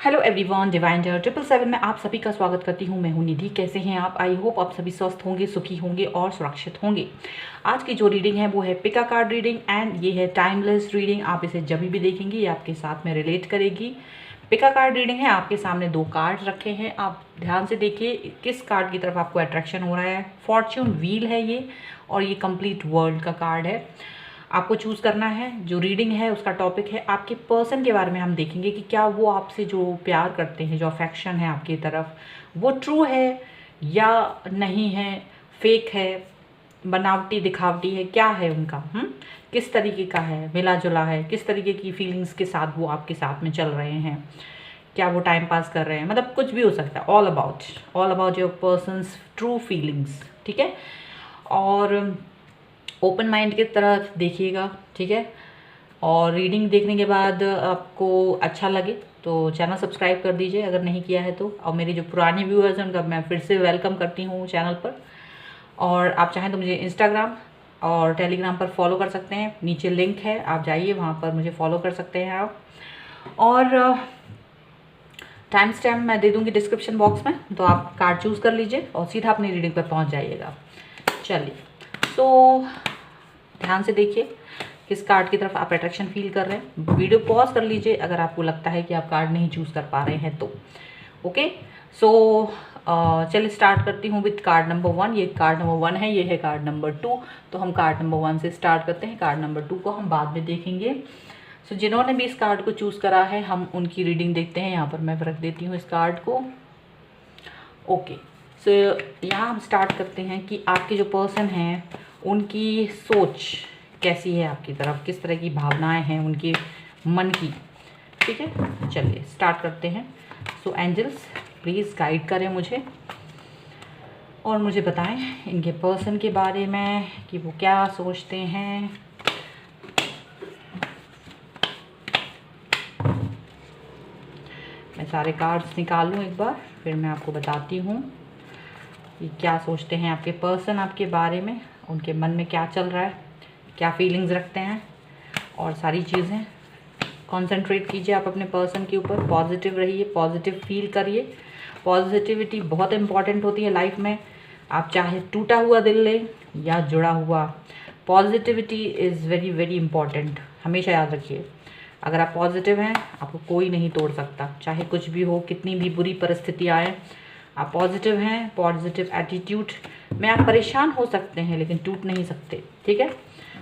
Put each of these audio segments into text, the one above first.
Hello everyone, divine dare 777 में आप सभी का स्वागत करती हूँ। मैं हूँ निधि। कैसे हैं आप? आई होप आप सभी स्वस्थ होंगे, सुखी होंगे और सुरक्षित होंगे। आज की जो रीडिंग है वो है पिका कार्ड रीडिंग एंड ये है टाइमलेस रीडिंग। आप इसे जब भी देखेंगे ये आपके साथ में रिलेट करेगी। पिका कार्ड रीडिंग है, आपके सामने 2 कार्ड रखे हैं। आप ध्यान से देखिए किस कार्ड की तरफ आपको अट्रैक्शन हो रहा है। फॉर्च्यून व्हील है ये, और ये कंप्लीट वर्ल्ड का कार्ड है। आपको चूज़ करना है। जो रीडिंग है उसका टॉपिक है आपके पर्सन के बारे में। हम देखेंगे कि क्या वो आपसे जो प्यार करते हैं, जो अफेक्शन है आपकी तरफ, वो ट्रू है या नहीं है, फेक है, बनावटी दिखावटी है, क्या है उनका, किस तरीके का है, मिला जुला है, किस तरीके की फीलिंग्स के साथ वो आपके साथ में चल रहे हैं, क्या वो टाइम पास कर रहे हैं, मतलब कुछ भी हो सकता है। All about your persons true feelings, ठीक है। और ओपन माइंड की तरफ देखिएगा, ठीक है। और रीडिंग देखने के बाद आपको अच्छा लगे तो चैनल सब्सक्राइब कर दीजिए अगर नहीं किया है तो। और मेरे जो पुराने व्यूअर्स हैं उनका मैं फिर से वेलकम करती हूँ चैनल पर। और आप चाहें तो मुझे इंस्टाग्राम और टेलीग्राम पर फॉलो कर सकते हैं, नीचे लिंक है, आप जाइए वहाँ पर मुझे फॉलो कर सकते हैं आप। और टाइम स्टैम्प मैं दे दूँगी डिस्क्रिप्शन बॉक्स में, तो आप कार्ड चूज़ कर लीजिए और सीधा अपनी रीडिंग पर पहुँच जाइएगा। चलिए, तो ध्यान से देखिए किस कार्ड की तरफ आप अट्रैक्शन फील कर रहे हैं। वीडियो पॉज कर लीजिए अगर आपको लगता है कि आप कार्ड नहीं चूज़ कर पा रहे हैं तो। ओके, सो चलिए स्टार्ट करती हूँ विथ कार्ड नंबर 1। ये कार्ड नंबर 1 है, ये है कार्ड नंबर 2। तो हम कार्ड नंबर 1 से स्टार्ट करते हैं। कार्ड नंबर 2 को हम बाद में देखेंगे। सो जिन्होंने भी इस कार्ड को चूज़ करा है हम उनकी रीडिंग देखते हैं। यहाँ पर मैं रख देती हूँ इस कार्ड को। ओके, सो यहाँ हम स्टार्ट करते हैं कि आपके जो पर्सन हैं उनकी सोच कैसी है आपकी तरफ, किस तरह की भावनाएं हैं उनके मन की, ठीक है। चलिए स्टार्ट करते हैं। सो एंजल्स प्लीज़ गाइड करें मुझे और मुझे बताएं इनके पर्सन के बारे में कि वो क्या सोचते हैं। मैं सारे कार्ड्स निकालूं एक बार, फिर मैं आपको बताती हूँ कि क्या सोचते हैं आपके पर्सन आपके बारे में, उनके मन में क्या चल रहा है, क्या फीलिंग्स रखते हैं और सारी चीज़ें। कंसंट्रेट कीजिए आप अपने पर्सन के ऊपर, पॉजिटिव रहिए, पॉजिटिव फील करिए। पॉजिटिविटी बहुत इंपॉर्टेंट होती है लाइफ में। आप चाहे टूटा हुआ दिल लें या जुड़ा हुआ, positivity is very very important. हमेशा याद रखिए, अगर आप पॉजिटिव हैं आपको कोई नहीं तोड़ सकता, चाहे कुछ भी हो, कितनी भी बुरी परिस्थिति आए। आप पॉजिटिव हैं, पॉजिटिव एटीट्यूड में आप परेशान हो सकते हैं लेकिन टूट नहीं सकते, ठीक है।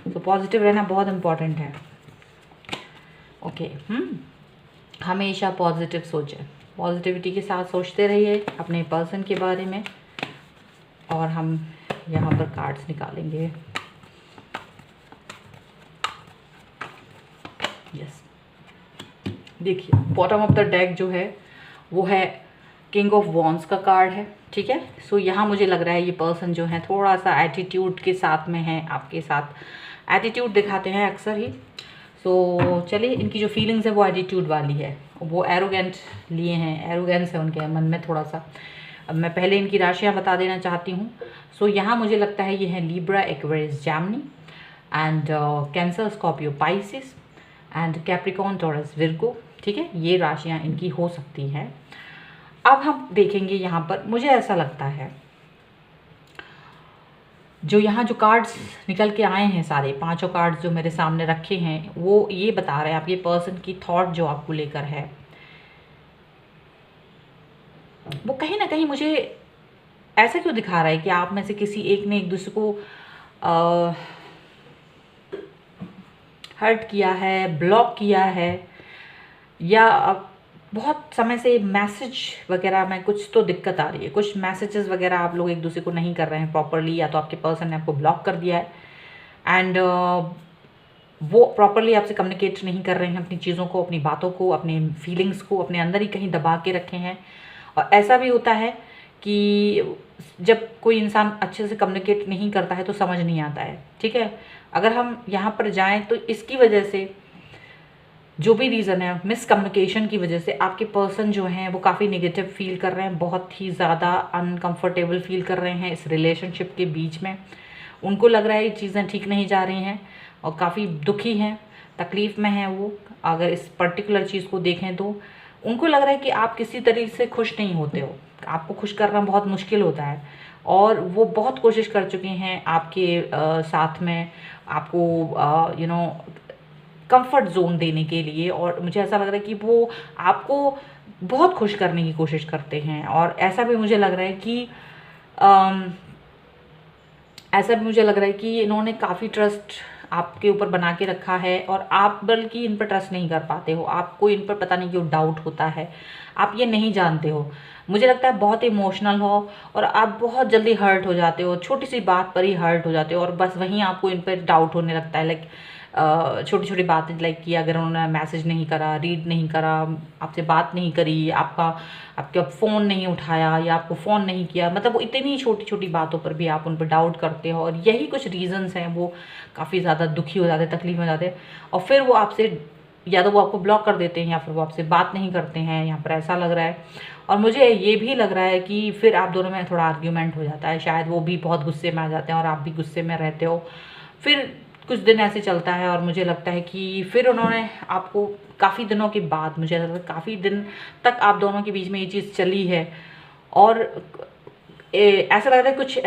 तो पॉजिटिव रहना बहुत इम्पॉर्टेंट है। ओके, हमेशा पॉजिटिव सोचें, पॉजिटिविटी के साथ सोचते रहिए अपने पर्सन के बारे में। और हम यहाँ पर कार्ड्स निकालेंगे। यस, देखिए बॉटम ऑफ द डेक जो है वो है किंग ऑफ वॉन्ड्स का कार्ड है, ठीक है। सो यहाँ मुझे लग रहा है ये पर्सन जो है थोड़ा सा एटीट्यूड के साथ में है, आपके साथ एटीट्यूड दिखाते हैं अक्सर ही। सो चलिए, इनकी जो फीलिंग्स है वो एटीट्यूड वाली है, वो एरोगेंट लिए हैं, एरोगेंस है उनके मन में थोड़ा सा। अब मैं पहले इनकी राशियाँ बता देना चाहती हूँ। सो यहाँ मुझे लगता है ये है Libra, Aquarius, Gemini and cancer, Scorpio, Pisces and Capricorn, taurus, Virgo, ठीक है। ये राशियाँ इनकी हो सकती हैं। अब हम देखेंगे यहाँ पर, मुझे ऐसा लगता है जो यहाँ जो कार्ड्स निकल के आए हैं, सारे 5 कार्ड्स जो मेरे सामने रखे हैं, वो ये बता रहे हैं आपके पर्सन की थॉट जो आपको लेकर है, वो कहीं ना कहीं मुझे ऐसा क्यों दिखा रहा है कि आप में से किसी एक ने एक दूसरे को हर्ट किया है, ब्लॉक किया है, या बहुत समय से मैसेज वगैरह में कुछ तो दिक्कत आ रही है। कुछ मैसेजेस वगैरह आप लोग एक दूसरे को नहीं कर रहे हैं प्रॉपरली, या तो आपके पर्सन ने आपको ब्लॉक कर दिया है एंड वो प्रॉपरली आपसे कम्युनिकेट नहीं कर रहे हैं अपनी चीज़ों को, अपनी बातों को, अपने फीलिंग्स को अपने अंदर ही कहीं दबा के रखे हैं। और ऐसा भी होता है कि जब कोई इंसान अच्छे से कम्युनिकेट नहीं करता है तो समझ नहीं आता है, ठीक है। अगर हम यहाँ पर जाएँ तो इसकी वजह से जो भी रीज़न है, मिसकम्युनिकेशन की वजह से आपके पर्सन जो हैं वो काफ़ी नेगेटिव फील कर रहे हैं, बहुत ही ज़्यादा अनकंफर्टेबल फील कर रहे हैं इस रिलेशनशिप के बीच में। उनको लग रहा है ये चीज़ें ठीक नहीं जा रही हैं और काफ़ी दुखी हैं, तकलीफ़ में हैं वो। अगर इस पर्टिकुलर चीज़ को देखें तो उनको लग रहा है कि आप किसी तरीके से खुश नहीं होते हो, आपको खुश करना बहुत मुश्किल होता है, और वो बहुत कोशिश कर चुके हैं आपके साथ में आपको कंफर्ट जोन देने के लिए। और मुझे ऐसा लग रहा है कि वो आपको बहुत खुश करने की कोशिश करते हैं। और ऐसा भी मुझे लग रहा है कि इन्होंने काफ़ी ट्रस्ट आपके ऊपर बना के रखा है, और आप बल्कि इन पर ट्रस्ट नहीं कर पाते हो। आपको इन पर पता नहीं क्यों डाउट होता है, आप ये नहीं जानते हो। मुझे लगता है बहुत इमोशनल हो, और आप बहुत जल्दी हर्ट हो जाते हो, छोटी सी बात पर ही हर्ट हो जाते हो, और बस वहीं आपको इन पर डाउट होने लगता है। लाइक छोटी छोटी बातें, लाइक कि अगर उन्होंने मैसेज नहीं करा, रीड नहीं करा, आपसे बात नहीं करी, आपका फ़ोन नहीं उठाया, या आपको फ़ोन नहीं किया, मतलब वो इतनी छोटी छोटी बातों पर भी आप उन पर डाउट करते हो। और यही कुछ रीज़न्स हैं, वो काफ़ी ज़्यादा दुखी हो जाते हैं, तकलीफ में जाते हैं, और फिर वो आपसे या तो वो आपको ब्लॉक कर देते हैं, या फिर वो आपसे बात नहीं करते हैं। यहाँ पर ऐसा लग रहा है, और मुझे ये भी लग रहा है कि फिर आप दोनों में थोड़ा आर्ग्यूमेंट हो जाता है। शायद वो भी बहुत गुस्से में आ जाते हैं, और आप भी गुस्से में रहते हो। फिर कुछ दिन ऐसे चलता है, और मुझे लगता है कि फिर उन्होंने आपको काफ़ी दिनों के बाद, मुझे लगता है काफ़ी दिन तक आप दोनों के बीच में ये चीज़ चली है, और ऐसा लग रहा है कुछ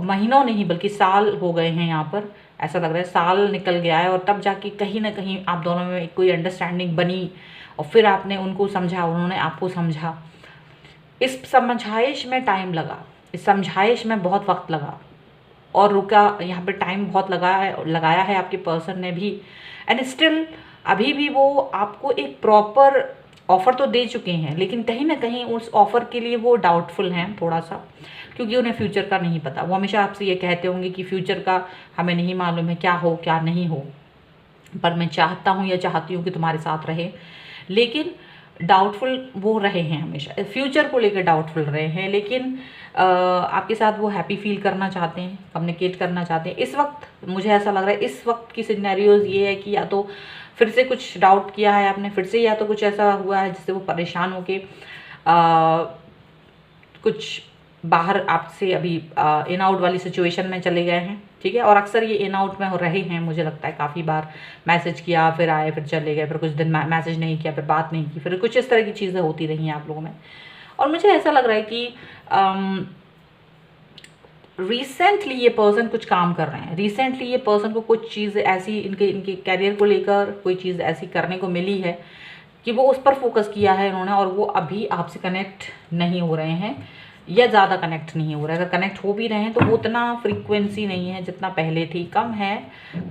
महीनों नहीं बल्कि साल हो गए हैं यहाँ पर। ऐसा लग रहा है साल निकल गया है, और तब जाके कहीं ना कहीं आप दोनों में कोई अंडरस्टैंडिंग बनी, और फिर आपने उनको समझा, उन्होंने आपको समझा। इस समझाइश में टाइम लगा, इस समझाइश में बहुत वक्त लगा, और रुका, यहाँ पे टाइम बहुत लगाया है आपके पर्सन ने भी। एंड स्टिल अभी भी वो आपको एक प्रॉपर ऑफ़र तो दे चुके हैं, लेकिन कहीं ना कहीं उस ऑफ़र के लिए वो डाउटफुल हैं थोड़ा सा, क्योंकि उन्हें फ्यूचर का नहीं पता। वो हमेशा आपसे ये कहते होंगे कि फ्यूचर का हमें नहीं मालूम है, क्या हो क्या नहीं हो, पर मैं चाहता हूँ या चाहती हूँ कि तुम्हारे साथ रहे। लेकिन डाउटफुल वो रहे हैं, हमेशा फ्यूचर को लेकर डाउटफुल रहे हैं, लेकिन आपके साथ वो हैप्पी फील करना चाहते हैं, कम्युनिकेट करना चाहते हैं। इस वक्त मुझे ऐसा लग रहा है, इस वक्त की सिनेरियोज ये है कि या तो फिर से कुछ डाउट किया है आपने फिर से, या तो कुछ ऐसा हुआ है जिससे वो परेशान होके कुछ बाहर आपसे अभी इन आउट वाली सिचुएशन में चले गए हैं, ठीक है। और अक्सर ये इन आउट में हो रहे हैं, मुझे लगता है काफ़ी बार मैसेज किया, फिर आए, फिर चले गए, फिर कुछ दिन मैसेज नहीं किया, फिर बात नहीं की, फिर कुछ इस तरह की चीज़ें होती रही हैं आप लोगों में। और मुझे ऐसा लग रहा है कि रिसेंटली ये पर्सन कुछ काम कर रहे हैं, रिसेंटली ये पर्सन को कुछ चीज़ ऐसी इनके कैरियर को लेकर कोई चीज़ ऐसी करने को मिली है कि वो उस पर फोकस किया है इन्होंने, और वो अभी आपसे कनेक्ट नहीं हो रहे हैं, या ज़्यादा कनेक्ट नहीं हो रहा है। अगर कनेक्ट हो भी रहे हैं तो वो उतना फ्रीक्वेंसी नहीं है जितना पहले थी, कम है,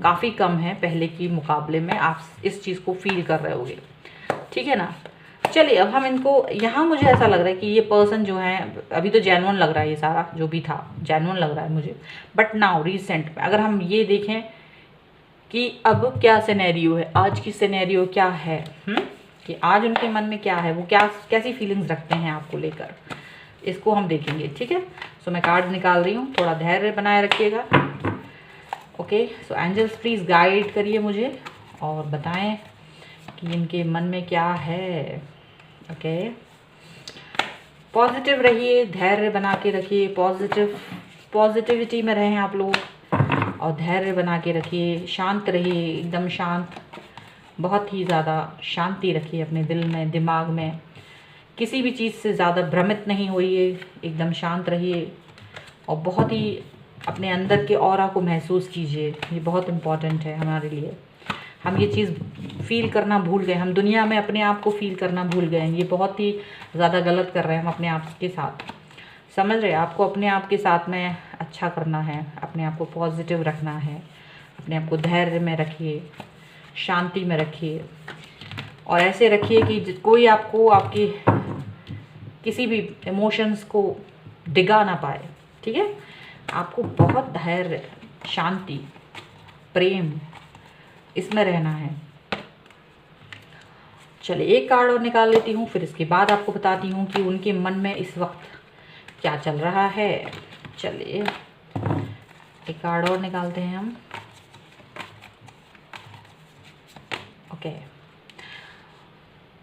काफ़ी कम है पहले की मुकाबले में। आप इस चीज़ को फील कर रहे होगे, ठीक है ना। चलिए अब हम इनको, यहाँ मुझे ऐसा लग रहा है कि ये पर्सन जो है, अभी तो जेन्युइन लग रहा है, ये सारा जो भी था जेन्युइन लग रहा है मुझे, बट नाउ रिसेंट में अगर हम ये देखें कि अब क्या सिनेरियो है, आज की सिनेरियो क्या है, कि आज उनके मन में क्या है, वो कैसी फीलिंग्स रखते हैं आपको लेकर, इसको हम देखेंगे, ठीक है। सो मैं कार्ड निकाल रही हूँ, थोड़ा धैर्य बनाए रखिएगा। Okay, so angels please guide करिए मुझे और बताएं कि इनके मन में क्या है। ओके, पॉजिटिव रहिए, धैर्य बना के रखिए, पॉजिटिविटी में रहें आप लोग, और धैर्य बना के रखिए, शांत रहिए, एकदम शांत, बहुत ही ज़्यादा शांति रखिए अपने दिल में, दिमाग में, किसी भी चीज़ से ज़्यादा भ्रमित नहीं होइए, एकदम शांत रहिए, और बहुत ही अपने अंदर के ऑरा को महसूस कीजिए। ये बहुत इम्पॉर्टेंट है हमारे लिए। हम ये चीज़ फील करना भूल गए, हम दुनिया में अपने आप को फील करना भूल गए हैं। ये बहुत ही ज़्यादा गलत कर रहे हैं हम अपने आप के साथ, समझ रहे हैं। आपको अपने आप के साथ में अच्छा करना है, अपने आप को पॉजिटिव रखना है, अपने आप को धैर्य में रखिए, शांति में रखिए, और ऐसे रखिए कि कोई आपको आपकी किसी भी इमोशंस को डिगा ना पाए, ठीक है। आपको बहुत धैर्य, शांति, प्रेम, इसमें रहना है। चलिए एक कार्ड और निकाल लेती हूँ, फिर इसके बाद आपको बताती हूँ कि उनके मन में इस वक्त क्या चल रहा है। चलिए एक कार्ड और निकालते हैं हम। ओके,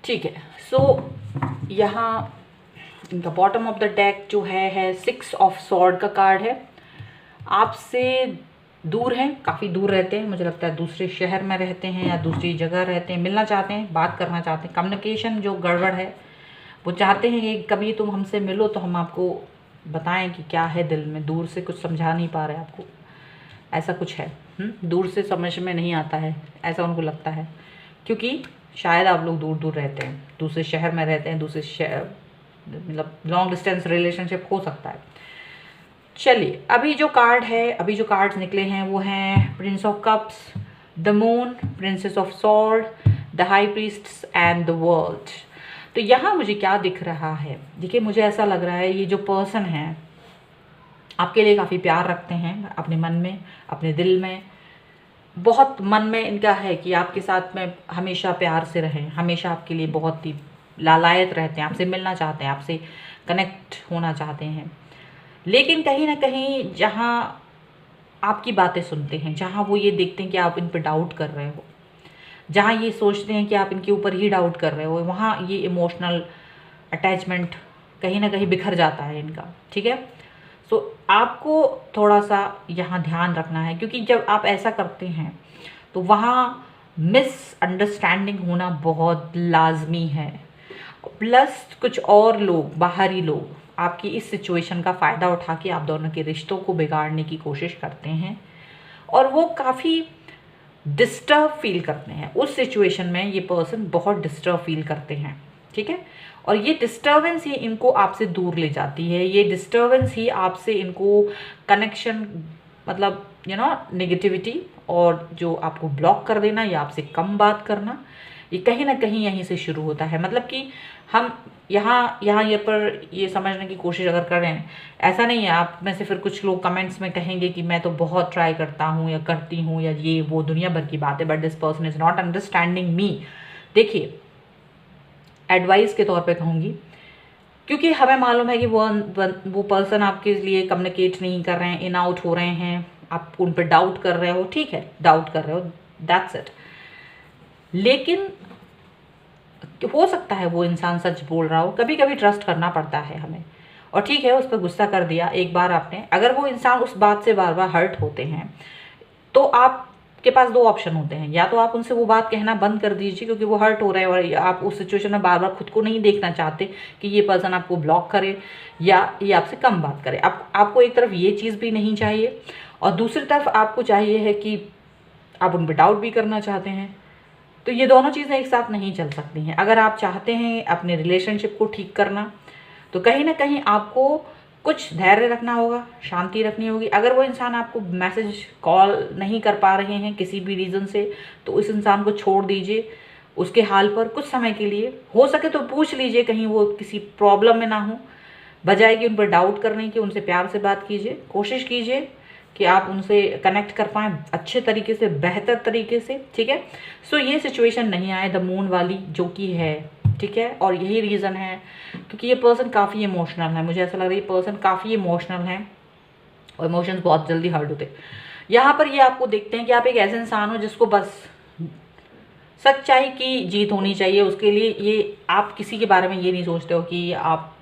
ठीक है। सो यहाँ इनका बॉटम ऑफ द डेक जो है 6 ऑफ सॉर्ड का कार्ड है। आपसे दूर हैं, काफ़ी दूर रहते हैं, मुझे लगता है दूसरे शहर में रहते हैं या दूसरी जगह रहते हैं, मिलना चाहते हैं, बात करना चाहते हैं, कम्युनिकेशन जो गड़बड़ है वो चाहते हैं कि कभी तुम हमसे मिलो तो हम आपको बताएं कि क्या है दिल में, दूर से कुछ समझा नहीं पा रहे आपको, ऐसा कुछ है। दूर से समझ में नहीं आता है, ऐसा उनको लगता है, क्योंकि शायद आप लोग दूर दूर रहते हैं, दूसरे शहर में रहते हैं, दूसरे शहर, मतलब लॉन्ग डिस्टेंस रिलेशनशिप हो सकता है। चलिए, अभी जो कार्ड है, अभी जो कार्ड्स निकले हैं वो हैं Prince of cups, the moon, princess of sword, the high priests and the world. तो यहाँ मुझे क्या दिख रहा है, देखिए मुझे ऐसा लग रहा है ये जो पर्सन है आपके लिए काफ़ी प्यार रखते हैं, अपने मन में, अपने दिल में, बहुत मन में इनका है कि आपके साथ में हमेशा प्यार से रहें, हमेशा आपके लिए बहुत ही लालायत रहते हैं, आपसे मिलना चाहते हैं, आपसे कनेक्ट होना चाहते हैं। लेकिन कहीं ना कहीं जहाँ आपकी बातें सुनते हैं, जहाँ वो ये देखते हैं कि आप इन पर डाउट कर रहे हो, जहाँ ये सोचते हैं कि आप इनके ऊपर ही डाउट कर रहे हो, वहाँ ये इमोशनल अटैचमेंट कहीं ना कहीं बिखर जाता है इनका। ठीक है, सो आपको थोड़ा सा यहाँ ध्यान रखना है, क्योंकि जब आप ऐसा करते हैं तो वहाँ मिसअंडरस्टैंडिंग होना बहुत लाजमी है। प्लस कुछ और लोग, बाहरी लोग आपकी इस सिचुएशन का फ़ायदा उठा के आप दोनों के रिश्तों को बिगाड़ने की कोशिश करते हैं, और वो काफ़ी डिस्टर्ब फील करते हैं उस सिचुएशन में। ये पर्सन बहुत डिस्टर्ब फील करते हैं, ठीक है, और ये डिस्टर्बेंस ही इनको आपसे दूर ले जाती है, ये डिस्टर्बेंस ही आपसे इनको कनेक्शन, मतलब नेगेटिविटी और जो आपको ब्लॉक कर देना या आपसे कम बात करना, ये कहीं ना कहीं यहीं से शुरू होता है। मतलब कि हम यहाँ ये पर ये समझने की कोशिश अगर कर रहे हैं, ऐसा नहीं है आप में से फिर कुछ लोग कमेंट्स में कहेंगे कि मैं तो बहुत ट्राई करता हूँ या करती हूँ या ये वो दुनिया भर की बात है, but this person is not understanding me. देखिए, एडवाइस के तौर पे कहूँगी, क्योंकि हमें मालूम है कि वो पर्सन आपके लिए कम्युनिकेट नहीं कर रहे हैं, इन आउट हो रहे हैं, आप उन पर डाउट कर रहे हो, ठीक है, डाउट कर रहे हो, दैट्स इट। लेकिन हो सकता है वो इंसान सच बोल रहा हो, कभी कभी ट्रस्ट करना पड़ता है हमें, और ठीक है उस पर गुस्सा कर दिया एक बार आपने, अगर वो इंसान उस बात से बार बार हर्ट होते हैं तो आपके पास दो ऑप्शन होते हैं, या तो आप उनसे वो बात कहना बंद कर दीजिए क्योंकि वो हर्ट हो रहे हैं और आप उस सिचुएशन में बार बार खुद को नहीं देखना चाहते कि ये पर्सन आपको ब्लॉक करे या ये आपसे कम बात करे। आपको एक तरफ ये चीज़ भी नहीं चाहिए, और दूसरी तरफ आपको चाहिए है कि आप उन पर डाउट भी करना चाहते हैं, तो ये दोनों चीज़ें एक साथ नहीं चल सकती हैं। अगर आप चाहते हैं अपने रिलेशनशिप को ठीक करना, तो कहीं ना कहीं आपको कुछ धैर्य रखना होगा, शांति रखनी होगी। अगर वो इंसान आपको मैसेज कॉल नहीं कर पा रहे हैं किसी भी रीज़न से, तो उस इंसान को छोड़ दीजिए उसके हाल पर कुछ समय के लिए। हो सके तो पूछ लीजिए कहीं वो किसी प्रॉब्लम में ना हो, बजाय कि उन पर डाउट करने की उनसे प्यार से बात कीजिए, कोशिश कीजिए कि आप उनसे कनेक्ट कर पाएँ अच्छे तरीके से, बेहतर तरीके से, ठीक है। सो ये सिचुएशन नहीं आए द मून वाली जो कि है, ठीक है, और यही रीज़न है क्योंकि ये पर्सन काफ़ी इमोशनल है। मुझे ऐसा लग रहा है ये पर्सन काफ़ी इमोशनल है और इमोशंस बहुत जल्दी हर्ट होते हैं। यहाँ पर ये आपको देखते हैं कि आप एक ऐसे इंसान हो जिसको बस सच्चाई की जीत होनी चाहिए, उसके लिए ये आप किसी के बारे में ये नहीं सोचते हो कि आप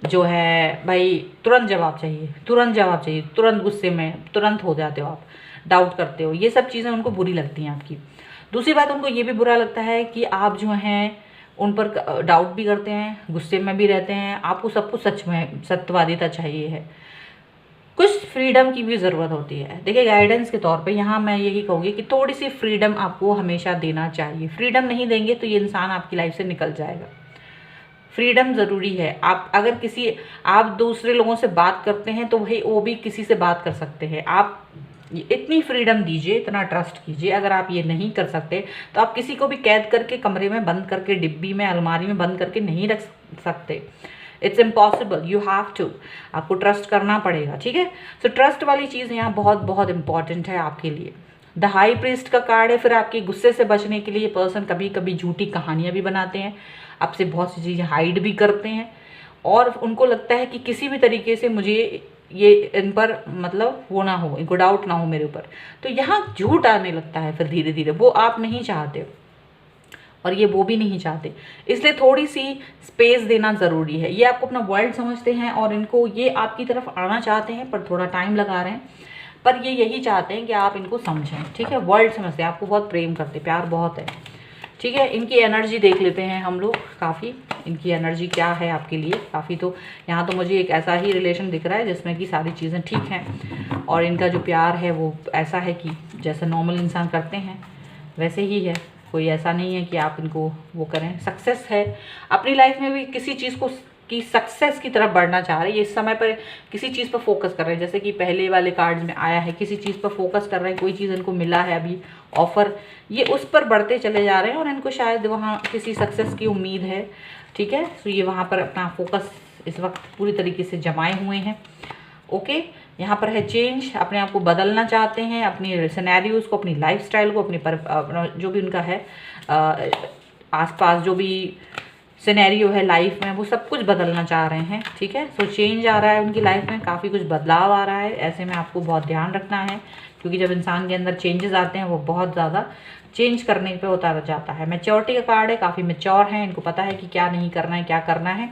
जो है भाई तुरंत जवाब चाहिए, तुरंत जवाब चाहिए, तुरंत गुस्से में तुरंत हो जाते हो, आप डाउट करते हो, ये सब चीज़ें उनको बुरी लगती हैं आपकी। दूसरी बात, उनको ये भी बुरा लगता है कि आप जो हैं उन पर डाउट भी करते हैं, गुस्से में भी रहते हैं, आपको सब कुछ सच में सत्यवादिता चाहिए है, कुछ फ्रीडम की भी ज़रूरत होती है। देखिए, गाइडेंस के तौर पे यहाँ मैं यही कहूँगी कि थोड़ी सी फ्रीडम आपको हमेशा देना चाहिए। फ्रीडम नहीं देंगे तो ये इंसान आपकी लाइफ से निकल जाएगा। फ्रीडम ज़रूरी है। आप दूसरे लोगों से बात करते हैं तो वही वो भी किसी से बात कर सकते हैं। आप इतनी फ्रीडम दीजिए, इतना ट्रस्ट कीजिए। अगर आप ये नहीं कर सकते तो आप किसी को भी कैद करके, कमरे में बंद करके, डिब्बी में, अलमारी में बंद करके नहीं रख सकते। It's impossible, you have to, आपको ट्रस्ट करना पड़ेगा, ठीक है। सो ट्रस्ट वाली चीज़ यहाँ बहुत बहुत इंपॉर्टेंट है आपके लिए। द हाई प्रीस्ट का कार्ड है। फिर आपके गुस्से से बचने के लिए पर्सन कभी कभी झूठी कहानियाँ भी बनाते हैं, आपसे बहुत सी चीज़ें हाइड भी करते हैं, और उनको लगता है कि किसी भी तरीके से मुझे ये इन पर मतलब वो ना हो, इनको डाउट ना हो मेरे ऊपर, तो यहाँ झूठ आने लगता है फिर धीरे धीरे। वो आप नहीं चाहते और ये वो भी नहीं चाहते, इसलिए थोड़ी सी स्पेस देना ज़रूरी है। ये आपको अपना वर्ल्ड समझते हैं और इनको ये आपकी तरफ आना चाहते हैं, पर थोड़ा टाइम लगा रहे हैं, पर ये यही चाहते हैं कि आप इनको समझें, ठीक है। वर्ल्ड समझते हैं, आपको बहुत प्रेम करते, प्यार बहुत है। ठीक है, इनकी एनर्जी देख लेते हैं हम लोग। काफ़ी इनकी एनर्जी क्या है आपके लिए। काफ़ी तो यहाँ तो मुझे एक ऐसा ही रिलेशन दिख रहा है जिसमें कि सारी चीज़ें ठीक हैं और इनका जो प्यार है वो ऐसा है कि जैसा नॉर्मल इंसान करते हैं वैसे ही है। कोई ऐसा नहीं है कि आप इनको वो करें। सक्सेस है अपनी लाइफ में भी, किसी चीज़ को की सक्सेस की तरफ बढ़ना चाह रहे हैं। ये इस समय पर किसी चीज़ पर फोकस कर रहे हैं, जैसे कि पहले वाले कार्ड्स में आया है, किसी चीज़ पर फोकस कर रहे हैं। कोई चीज़ इनको मिला है अभी ऑफर, ये उस पर बढ़ते चले जा रहे हैं और इनको शायद वहाँ किसी सक्सेस की उम्मीद है। ठीक है, तो ये वहाँ पर अपना फोकस इस वक्त पूरी तरीके से जमाए हुए हैं। ओके, यहाँ पर है चेंज, अपने आप को बदलना चाहते हैं, अपनी सिनेरियोज़ को, अपनी लाइफस्टाइल को, अपना जो भी उनका है आसपास जो भी सिनेरियो है लाइफ में, वो सब कुछ बदलना चाह रहे हैं। ठीक है, सो चेंज आ रहा है उनकी लाइफ में, काफ़ी कुछ बदलाव आ रहा है। ऐसे में आपको बहुत ध्यान रखना है क्योंकि जब इंसान के अंदर चेंजेस आते हैं वो बहुत ज़्यादा चेंज करने पे उतारा जाता है। मैच्योरिटी का कार्ड है, काफ़ी मैच्योर हैं, इनको पता है कि क्या नहीं करना है, क्या करना है।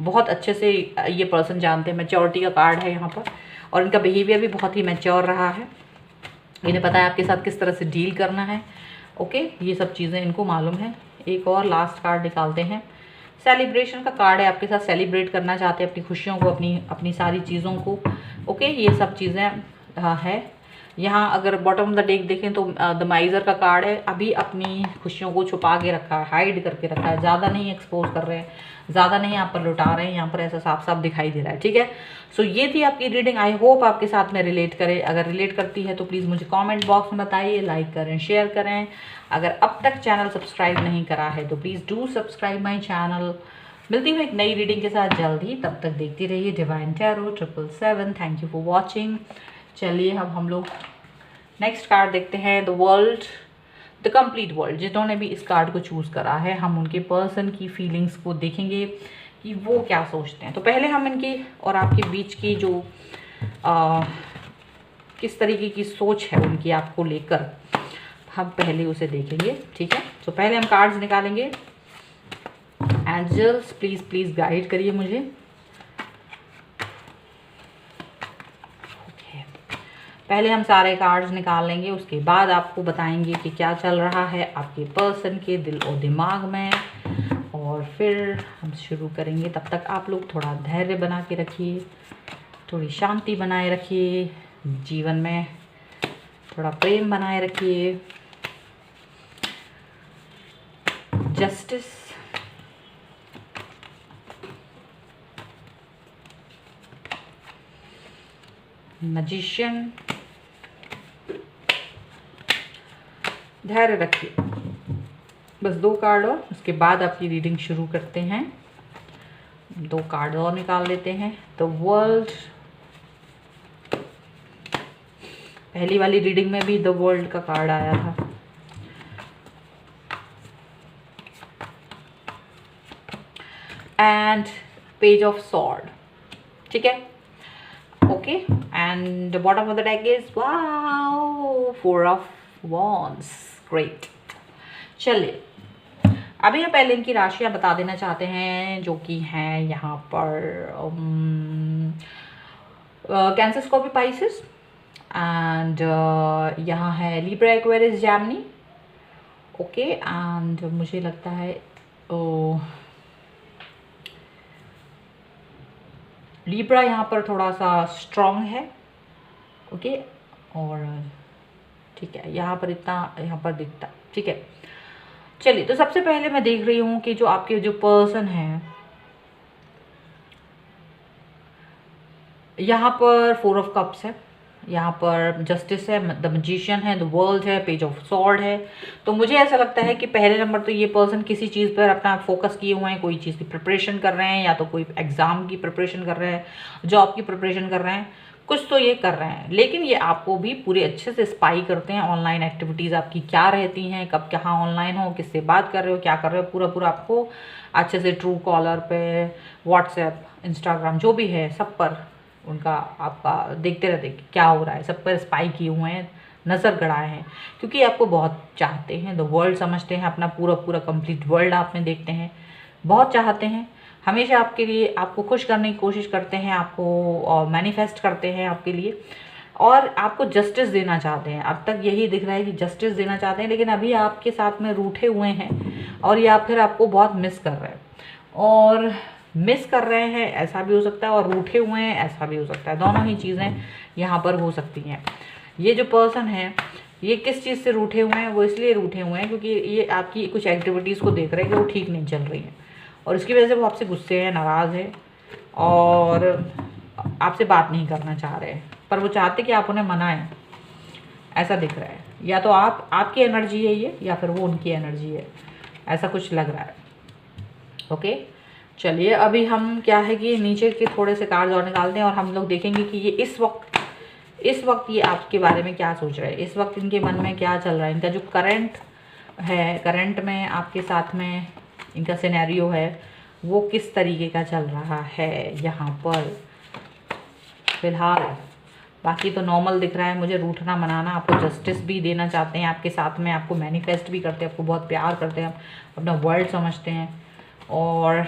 बहुत अच्छे से ये पर्सन जानते हैं। मैच्योरिटी का कार्ड है यहाँ पर और इनका बिहेवियर भी बहुत ही मैच्योर रहा है। इन्हें पता है आपके साथ किस तरह से डील करना है। ओके, ये सब चीज़ें इनको मालूम है। एक और लास्ट कार्ड निकालते हैं। सेलिब्रेशन का कार्ड है, आपके साथ सेलिब्रेट करना चाहते हैं अपनी खुशियों को, अपनी सारी चीज़ों को। ओके, ये सब चीज़ें है। यहाँ अगर बॉटम ऑफ द डेक देखें तो द माइजर का कार्ड है। अभी अपनी खुशियों को छुपा के रखा है, हाइड करके रखा है, ज़्यादा नहीं एक्सपोज कर रहे हैं, ज़्यादा नहीं यहाँ पर लुटा रहे हैं। यहाँ पर ऐसा साफ साफ दिखाई दे रहा है। ठीक है, सो ये थी आपकी रीडिंग। आई होप आपके साथ में रिलेट करे। अगर रिलेट करती है तो प्लीज़ मुझे कमेंट बॉक्स में बताइए, लाइक करें, शेयर करें। अगर अब तक चैनल सब्सक्राइब नहीं करा है तो please do subscribe my channel. मिलती हूँ एक नई रीडिंग के साथ जल्द ही, तब तक देखती रहिए divine tarot 777। Thank you for watching. चलिए अब हम लोग नेक्स्ट कार्ड देखते हैं, the world, the complete world. जिन्होंने भी इस कार्ड को चूज़ करा है, हम उनके पर्सन की फीलिंग्स को देखेंगे कि वो क्या सोचते हैं। तो पहले हम इनकी और आपके बीच की जो किस तरीके की सोच है उनकी आपको लेकर, हम पहले उसे देखेंगे। ठीक है, तो पहले हम कार्ड्स निकालेंगे। एंजल्स प्लीज़ प्लीज़ गाइड करिए मुझे। ओके, पहले हम सारे कार्ड्स निकाल लेंगे, उसके बाद आपको बताएंगे कि क्या चल रहा है आपके पर्सन के दिल और दिमाग में, और फिर हम शुरू करेंगे। तब तक आप लोग थोड़ा धैर्य बना के रखिए, थोड़ी शांति बनाए रखिए, जीवन में थोड़ा प्रेम बनाए रखिए। जस्टिस, मैजिशियन, धैर्य रखिए। बस 2 कार्ड और उसके बाद आपकी रीडिंग शुरू करते हैं। 2 कार्ड और निकाल लेते हैं। द वर्ल्ड, पहली वाली रीडिंग में भी द वर्ल्ड का कार्ड आया था। And page of sword. ठीक है, okay, and the bottom of the deck is wow 4 of wands. Great. चलिए अभी हम पहले इनकी राशियां बता देना चाहते हैं जो कि हैं यहाँ पर कैंसर, स्कॉर्पियो, पाइसेस, एंड यहाँ है Libra, Aquarius, Gemini. Okay, and मुझे लगता है लिब्रा यहाँ पर थोड़ा सा स्ट्रॉन्ग है। ओके, और ठीक है, यहाँ पर इतना यहाँ पर दिखता। ठीक है, चलिए तो सबसे पहले मैं देख रही हूँ कि जो आपके जो पर्सन हैं, यहाँ पर 4 ऑफ कप्स है, यहाँ पर जस्टिस है, द मैजिशियन है, द वर्ल्ड है, पेज ऑफ सॉर्ड है। तो मुझे ऐसा लगता है कि पहले नंबर तो ये पर्सन किसी चीज़ पर अपना फोकस किए हुए हैं, कोई चीज़ की प्रिपरेशन कर रहे हैं, या तो कोई एग्ज़ाम की प्रिपरेशन कर रहे हैं, जॉब की प्रिपरेशन कर रहे हैं, कुछ तो ये कर रहे हैं। लेकिन ये आपको भी पूरे अच्छे से स्पाई करते हैं। ऑनलाइन एक्टिविटीज़ आपकी क्या रहती हैं, कब कहाँ ऑनलाइन हो, किससे बात कर रहे हो, क्या कर रहे हो, पूरा पूरा आपको अच्छे से ट्रू कॉलर पे, व्हाट्सएप, इंस्टाग्राम जो भी है सब पर उनका आपका देखते रहते क्या हो रहा है, सब पर स्पाई किए हुए हैं, नज़र गड़ाए हैं, क्योंकि आपको बहुत चाहते हैं। द वर्ल्ड समझते हैं, अपना पूरा पूरा कंप्लीट वर्ल्ड आप में देखते हैं, बहुत चाहते हैं, हमेशा आपके लिए, आपको खुश करने की कोशिश करते हैं, आपको मैनिफेस्ट करते हैं आपके लिए। और आपको जस्टिस देना चाहते हैं। अब तक यही दिख रहा है कि जस्टिस देना चाहते हैं, लेकिन अभी आपके साथ में रूठे हुए हैं और या फिर आपको बहुत मिस कर रहे हैं। और मिस कर रहे हैं ऐसा भी हो सकता है, और रूठे हुए हैं ऐसा भी हो सकता है। दोनों ही चीज़ें यहाँ पर हो सकती हैं। ये जो पर्सन है ये किस चीज़ से रूठे हुए हैं? वो इसलिए रूठे हुए हैं क्योंकि ये आपकी कुछ एक्टिविटीज़ को देख रहे हैं कि वो ठीक नहीं चल रही हैं, और इसकी वजह से वो आपसे गुस्से हैं, नाराज़ है और आपसे बात नहीं करना चाह रहे हैं। पर वो चाहते कि आप उन्हें मनाएं, ऐसा दिख रहा है। या तो आपकी एनर्जी है ये, या फिर वो उनकी एनर्जी है, ऐसा कुछ लग रहा है। ओके, चलिए अभी हम क्या है कि नीचे के थोड़े से कार्ड्स और निकालते हैं और हम लोग देखेंगे कि ये इस वक्त ये आपके बारे में क्या सोच रहे हैं, इस वक्त इनके मन में क्या चल रहा है, इनका जो करंट है, करंट में आपके साथ में इनका सिनेरियो है वो किस तरीके का चल रहा है यहाँ पर फिलहाल। बाकी तो नॉर्मल दिख रहा है मुझे, रूठना मनाना, आपको जस्टिस भी देना चाहते हैं आपके साथ में, आपको मैनिफेस्ट भी करते हैं, आपको बहुत प्यार करते हैं, अपना वर्ल्ड समझते हैं और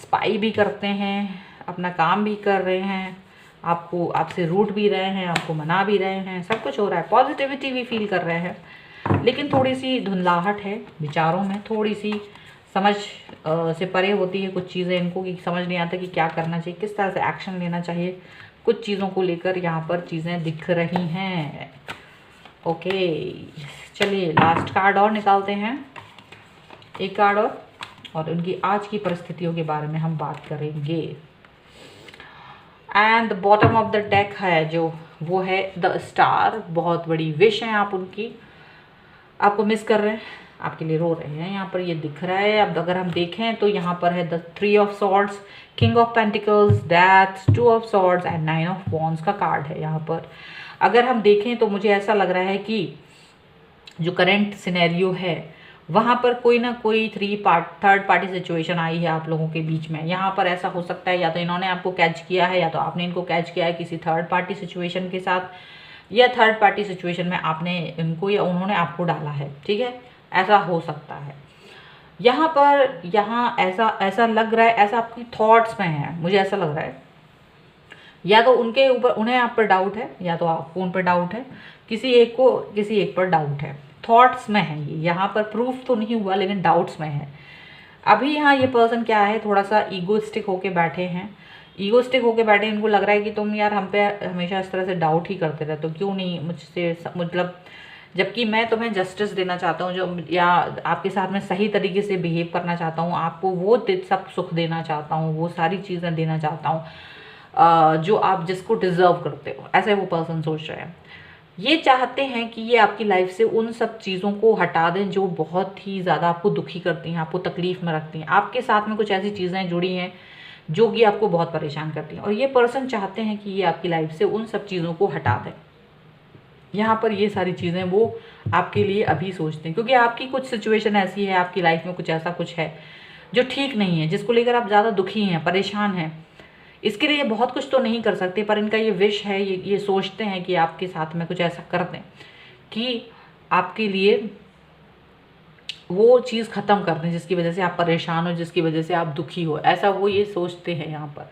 स्पाई भी करते हैं, अपना काम भी कर रहे हैं, आपको आपसे रूठ भी रहे हैं, आपको मना भी रहे हैं, सब कुछ हो रहा है। पॉजिटिविटी भी फील कर रहे हैं, लेकिन थोड़ी सी धुंधलाहट है विचारों में, थोड़ी सी समझ से परे होती है कुछ चीज़ें इनको, कि समझ नहीं आता कि क्या करना चाहिए, किस तरह से एक्शन लेना चाहिए। कुछ चीज़ों को लेकर यहाँ पर चीज़ें दिख रही हैं। ओके, चलिए लास्ट कार्ड और निकालते हैं, एक कार्ड और उनकी आज की परिस्थितियों के बारे में हम बात करेंगे। And the bottom of the deck है जो, वो है द स्टार। बहुत बड़ी विश है आप उनकी, आपको मिस कर रहे हैं, आपके लिए रो रहे हैं, यहाँ पर ये दिख रहा है। अब अगर हम देखें तो यहाँ पर है the 3 of swords, king of pentacles, death, 2 of swords and 9 of wands का कार्ड है यहाँ पर। अगर हम देखें तो मुझे ऐसा लग रहा है कि जो करंट सिनेरियो है वहाँ पर कोई ना कोई थर्ड पार्टी सिचुएशन आई है आप लोगों के बीच में। यहाँ पर ऐसा हो सकता है या तो इन्होंने आपको कैच किया है, या तो आपने इनको कैच किया है किसी थर्ड पार्टी सिचुएशन के साथ, या थर्ड पार्टी सिचुएशन में आपने इनको या उन्होंने आपको डाला है। ठीक है, ऐसा हो सकता है। यहाँ ऐसा लग रहा है, ऐसा आपकी थॉट्स में है, मुझे ऐसा लग रहा है। या तो उनके ऊपर, उन्हें आप पर डाउट है, या तो आपको उन पर डाउट है, किसी एक पर डाउट है, थॉट्स में है ये। यहाँ पर प्रूफ तो नहीं हुआ लेकिन डाउट्स में है। अभी यहाँ ये पर्सन क्या है, थोड़ा सा ईगोइस्टिक होके बैठे हैं। इनको लग रहा है कि तुम यार हम पे हमेशा इस तरह से डाउट ही करते रहते हो, क्यों नहीं मुझसे, मतलब जबकि मैं तुम्हें जस्टिस देना चाहता हूँ, जो या आपके साथ में सही तरीके से बिहेव करना चाहता हूँ, आपको वो सब सुख देना चाहता हूँ, वो सारी चीज़ें देना चाहता हूँ जो आप जिसको डिज़र्व करते हो, ऐसे वो पर्सन सोच रहे हैं। ये चाहते हैं कि ये आपकी लाइफ से उन सब चीज़ों को हटा दें जो बहुत ही ज़्यादा आपको दुखी करती हैं, आपको तकलीफ़ में रखती हैं। आपके साथ में कुछ ऐसी चीज़ें जुड़ी हैं जो कि आपको बहुत परेशान करती हैं, और ये पर्सन चाहते हैं कि ये आपकी लाइफ से उन सब चीज़ों को हटा दें। यहाँ पर ये सारी चीज़ें वो आपके लिए अभी सोचते हैं, क्योंकि आपकी कुछ सिचुएशन ऐसी है, आपकी लाइफ में कुछ ऐसा कुछ है जो ठीक नहीं है, जिसको लेकर आप ज़्यादा दुखी हैं, परेशान हैं। इसके लिए ये बहुत कुछ तो नहीं कर सकते, पर इनका ये विश है, ये सोचते हैं कि आपके साथ में कुछ ऐसा कर दें कि आपके लिए वो चीज़ ख़त्म कर दें जिसकी वजह से आप परेशान हो, जिसकी वजह से आप दुखी हो, ऐसा वो ये सोचते हैं। यहाँ पर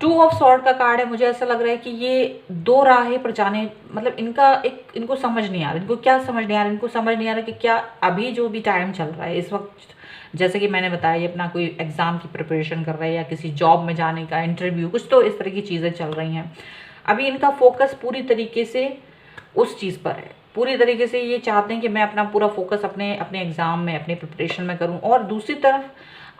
2 ऑफ सॉर्ड का कार्ड है। मुझे ऐसा लग रहा है कि ये दो राहें पर जाने, मतलब इनको समझ नहीं आ रहा, इनको क्या समझ नहीं आ रहा, इनको समझ नहीं आ रहा कि क्या अभी जो भी टाइम चल रहा है इस वक्त, जैसे कि मैंने बताया, ये अपना कोई एग्ज़ाम की प्रिपरेशन कर रहा है या किसी जॉब में जाने का इंटरव्यू, कुछ तो इस तरह की चीज़ें चल रही हैं। अभी इनका फोकस पूरी तरीके से उस चीज़ पर है, पूरी तरीके से ये चाहते हैं कि मैं अपना पूरा फोकस अपने एग्ज़ाम में, अपने प्रिपरेशन में करूं। और दूसरी तरफ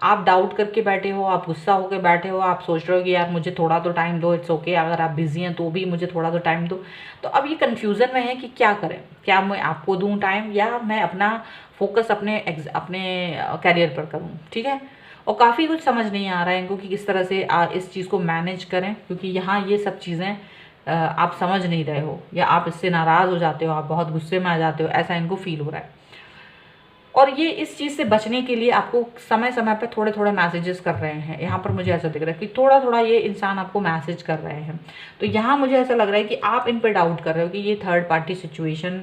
आप डाउट करके बैठे हो, आप गुस्सा होकर बैठे हो, आप सोच रहे हो कि यार मुझे थोड़ा तो टाइम दो, इट्स ओके, अगर आप बिज़ी हैं तो भी मुझे थोड़ा तो टाइम दो। तो अब ये कन्फ्यूज़न में है कि क्या करें, क्या मैं आपको दूँ टाइम, या मैं अपना फोकस अपने कैरियर पर करूँ। ठीक है, और काफ़ी कुछ समझ नहीं आ रहा है इनको कि किस तरह से इस चीज़ को मैनेज करें, क्योंकि यहाँ ये सब चीज़ें आप समझ नहीं रहे हो, या आप इससे नाराज़ हो जाते हो, आप बहुत गुस्से में आ जाते हो, ऐसा इनको फील हो रहा है। और ये इस चीज़ से बचने के लिए आपको समय समय पर थोड़े थोड़े मैसेजेस कर रहे हैं। यहाँ पर मुझे ऐसा दिख रहा है कि थोड़ा थोड़ा ये इंसान आपको मैसेज कर रहे हैं। तो यहाँ मुझे ऐसा लग रहा है कि आप इन पर डाउट कर रहे हो कि ये थर्ड पार्टी सिचुएशन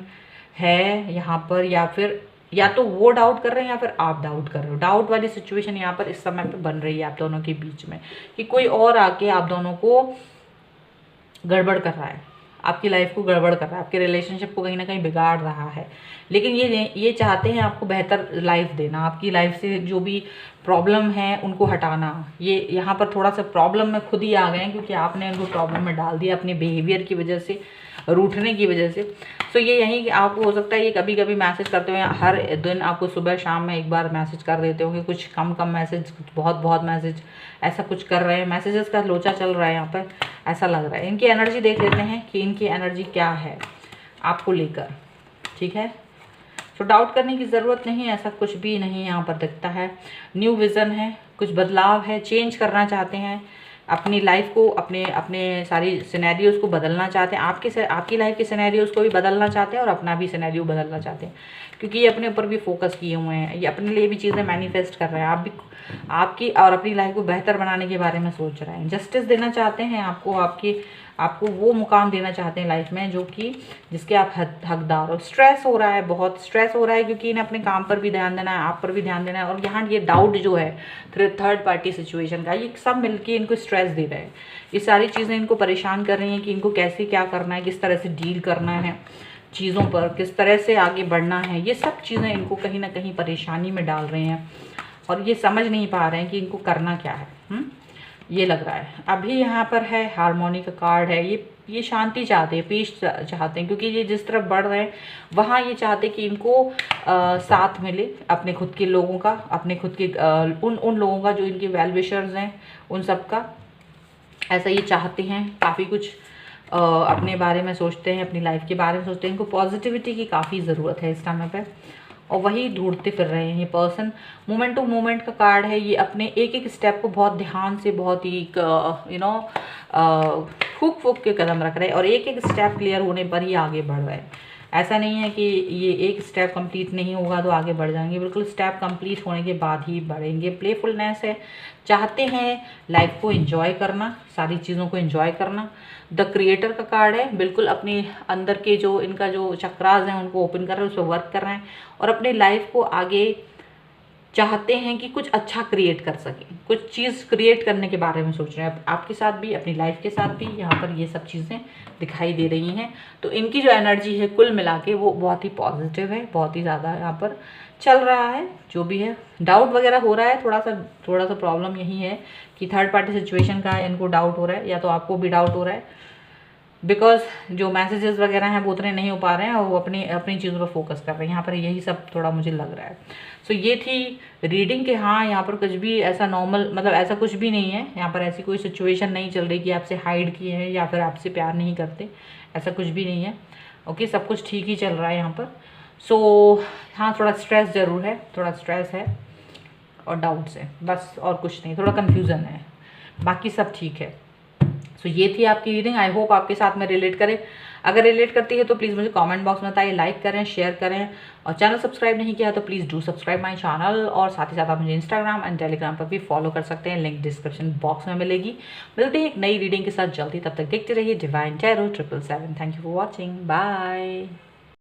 है यहाँ पर, या फिर या तो वो डाउट कर रहे हैं या फिर आप डाउट कर रहे हो। डाउट वाली सिचुएशन यहाँ पर इस समय पर बन रही है आप दोनों के बीच में, कि कोई और आके आप दोनों को गड़बड़ कर रहा है, आपकी लाइफ को गड़बड़ कर रहा है, आपके रिलेशनशिप को कहीं ना कहीं बिगाड़ रहा है। लेकिन ये चाहते हैं आपको बेहतर लाइफ देना, आपकी लाइफ से जो भी प्रॉब्लम है उनको हटाना। ये यहाँ पर थोड़ा सा प्रॉब्लम में खुद ही आ गए हैं, क्योंकि आपने उनको प्रॉब्लम में डाल दिया अपने बिहेवियर की वजह से, रूठने की वजह से। तो ये यही आपको हो सकता है ये कभी कभी मैसेज करते हुए हर दिन आपको सुबह शाम में एक बार मैसेज कर देते होंगे, कुछ कम कम मैसेज, कुछ बहुत बहुत मैसेज, ऐसा कुछ कर रहे हैं। मैसेजेस का लोचा चल रहा है यहाँ पर, ऐसा लग रहा है। इनकी एनर्जी देख लेते हैं कि इनकी एनर्जी क्या है आपको लेकर, ठीक है। तो डाउट करने की ज़रूरत नहीं है, ऐसा कुछ भी नहीं यहाँ पर दिखता है। न्यू विज़न है, कुछ बदलाव है, चेंज करना चाहते हैं अपनी लाइफ को, अपने सारी सिनेरियोज़ को बदलना चाहते हैं। आपकी लाइफ के सिनेरियोज़ को भी बदलना चाहते हैं और अपना भी सिनेरियो बदलना चाहते हैं, क्योंकि ये अपने ऊपर भी फोकस किए हुए हैं, ये अपने लिए भी चीज़ें मैनिफेस्ट कर रहे हैं। आप भी आपकी और अपनी लाइफ को बेहतर बनाने के बारे में सोच रहे हैं। जस्टिस देना चाहते हैं आपको वो मुकाम देना चाहते हैं लाइफ में जो कि जिसके आप हकदार हो। स्ट्रेस हो रहा है, बहुत स्ट्रेस हो रहा है, क्योंकि इन्हें अपने काम पर भी ध्यान देना है, आप पर भी ध्यान देना है। और यहाँ ये डाउट जो है थर्ड पार्टी सिचुएशन का, ये सब मिलके इनको स्ट्रेस दे रहे हैं। ये सारी चीज़ें इनको परेशान कर रही हैं कि इनको कैसे क्या करना है, किस तरह से डील करना है चीज़ों पर, किस तरह से आगे बढ़ना है। ये सब चीज़ें इनको कहीं ना कहीं परेशानी में डाल रहे हैं और ये समझ नहीं पा रहे हैं कि इनको करना क्या है। ये लग रहा है। अभी यहाँ पर है हार्मोनी का कार्ड है। ये शांति चाहते हैं, पीस चाहते हैं, क्योंकि ये जिस तरफ बढ़ रहे हैं वहाँ ये चाहते हैं कि इनको साथ मिले अपने खुद के लोगों का, अपने खुद के उन लोगों का जो इनके वेल विशर्स हैं, उन सब का। ऐसा ये चाहते हैं, काफ़ी कुछ अपने बारे में सोचते हैं, अपनी लाइफ के बारे में सोचते हैं। इनको पॉजिटिविटी की काफ़ी ज़रूरत है इस टाइम पे, और वही ढूंढते फिर रहे हैं। ये पर्सन मोमेंट टू मोमेंट का कार्ड है। ये अपने एक एक स्टेप को बहुत ध्यान से, बहुत ही फूक फूक के कदम रख रहे हैं, और एक एक स्टेप क्लियर होने पर ही आगे बढ़ रहे हैं। ऐसा नहीं है कि ये एक स्टेप कंप्लीट नहीं होगा तो आगे बढ़ जाएंगे, बिल्कुल स्टेप कंप्लीट होने के बाद ही बढ़ेंगे। प्लेफुलनेस है, चाहते हैं लाइफ को एंजॉय करना, सारी चीज़ों को एंजॉय करना। द क्रिएटर का कार्ड है, बिल्कुल अपने अंदर के जो इनका जो चक्रास हैं उनको ओपन कर रहे हैं, उस पर वर्क कर रहे हैं और अपने लाइफ को आगे चाहते हैं कि कुछ अच्छा क्रिएट कर सकें, कुछ चीज़ क्रिएट करने के बारे में सोच रहे हैं। आपके साथ भी, अपनी लाइफ के साथ भी यहाँ पर ये सब चीज़ें दिखाई दे रही हैं। तो इनकी जो एनर्जी है कुल मिला के वो बहुत ही पॉजिटिव है, बहुत ही ज़्यादा यहाँ पर चल रहा है। जो भी है डाउट वगैरह हो रहा है, थोड़ा सा प्रॉब्लम यही है कि थर्ड पार्टी सिचुएशन का इनको डाउट हो रहा है, या तो आपको भी डाउट हो रहा है, बिकॉज जो मैसेजेस वगैरह हैं वो उतने नहीं हो पा रहे हैं और वो अपनी चीज़ों पर फोकस कर रहे हैं। यहाँ पर यही सब थोड़ा मुझे लग रहा है। सो ये थी रीडिंग के। हाँ, यहाँ पर कुछ भी ऐसा नॉर्मल, मतलब ऐसा कुछ भी नहीं है। यहाँ पर ऐसी कोई सिचुएशन नहीं चल रही कि आपसे हाइड किए हैं या फिर आपसे प्यार नहीं करते, ऐसा कुछ भी नहीं है। ओके, सब कुछ ठीक ही चल रहा है यहाँ पर। सो हाँ, थोड़ा स्ट्रेस ज़रूर है, थोड़ा स्ट्रेस है और डाउट्स है, बस और कुछ नहीं। थोड़ा कन्फ्यूज़न है, बाकी सब ठीक है। सो ये थी आपकी रीडिंग। आई होप आपके साथ में रिलेट करे। अगर रिलेट करती है तो प्लीज़ मुझे कमेंट बॉक्स में बताइए, लाइक करें, शेयर करें, और चैनल सब्सक्राइब नहीं किया तो please do subscribe my channel. और साथ ही साथ आप मुझे इंस्टाग्राम एंड टेलीग्राम पर भी फॉलो कर सकते हैं, लिंक डिस्क्रिप्शन बॉक्स में मिलेगी। मिलते हैं एक नई रीडिंग के साथ जल्दी, तब तक देखते रहिए divine tarot 777। Thank you for watching, bye.